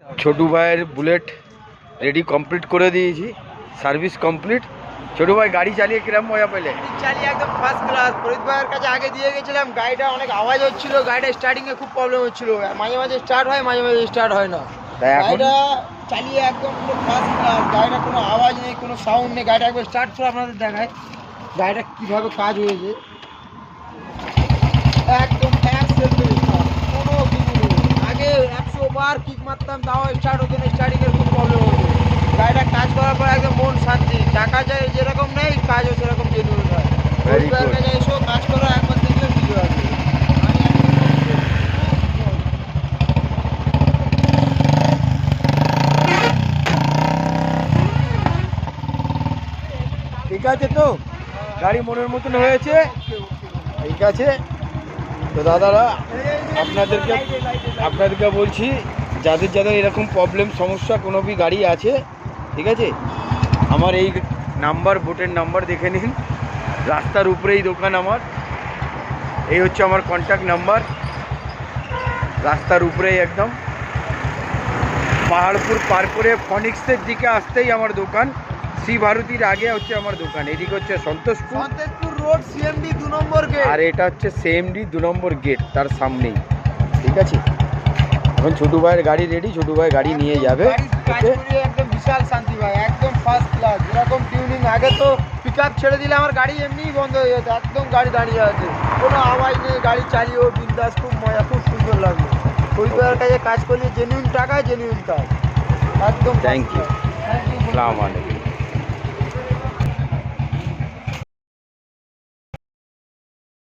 ছোটু ভাইয়ের bullet ready complete করে দিয়েছি, সার্ভিস কমপ্লিট। ছোটু ভাই গাড়ি চালিয়ে কিরম মজা পেলে? চালিয়ে একদম ফার্স্ট ক্লাস। ফরিদ ভাইয়ের কাছে আগে দিয়ে গেছিলাম, গাড়িটা অনেক আওয়াজ হচ্ছিল, গাড়িটা স্টার্টিংয়ে খুব প্রবলেম হচ্ছিল, মাঝে মাঝে স্টার্ট হয় মাঝে মাঝে স্টার্ট হয় না। তাই এখন গাড়িটা চালিয়ে একদম পুরো ফার্স্ট ক্লাস, গাড়িটা কোনো আওয়াজ নেই, কোনো সাউন্ড নেই। গাড়িটা একবার স্টার্ট করে আপনাদের দেখায় গাড়িটা কীভাবে কাজ হয়েছে। একদম কোনো কিছু নেই। আগে 100 বার কিক মারতাম তাও স্টার্ট হতো না, স্টার্টিংয়ের খুব প্রবলেম হতো। গাড়িটা কাজ করার পর একদম মন শান্তি, টাকা যায় যেরকম নেই, কাজও সেরকম জেনুইন হয়। Very good. কাছে এসো, কাজ করো, একবার দেখলে বুঝতে পারবে। ঠিক আছে তো, গাড়ি মনের মতন হয়েছে, ঠিক আছে তো দাদারা। আপনাদেরকে বলছি, যাদের যাদের এরকম প্রবলেম সমস্যা কোনো বি গাড়ি আছে, ঠিক আছে, আমার এই নাম্বার, বোটের নাম্বার দেখে নিন, রাস্তার উপরেই দোকান আমার। এই হচ্ছে আমার কন্ট্যাক্ট নাম্বার, রাস্তার উপরেই একদম পাহাড়পুর পার করে ফনিক্সের দিকে আসতেই আমার দোকান। শ্রী ভারতীর আগে হচ্ছে আমার দোকান, এদিকে হচ্ছে সন্তোষপুর রোড, সিএমডি 2 নম্বর গেট, আর এটা হচ্ছে সিএমডি 2 নম্বর গেট, তার সামনেই। ঠিক আছে, এখন ছোটু ভাইয়ের গাড়ি রেডি, ছোটু ভাই গাড়ি নিয়ে যাবে। ওকে, একদম বিশাল শান্তি ভাই, একদম ফার্স্ট ক্লাস। যেরকম টিউনিং, আগে তো পিক আপ ছেড়ে দিলে আমার গাড়ি এমনিই বন্ধ হয়ে যেত, একদম গাড়ি দাঁড়িয়ে আছে, কোনো আওয়াজ নেই, গাড়ি চালিয়েও বিন্দাস, খুব মজা, খুব সুন্দর লাগলো। পরিবারের কাছে কাজ করলে জেনুইন টাকা, জেনুইন কাজ, একদম। থ্যাংক ইউ, আসসালামু আলাইকুম।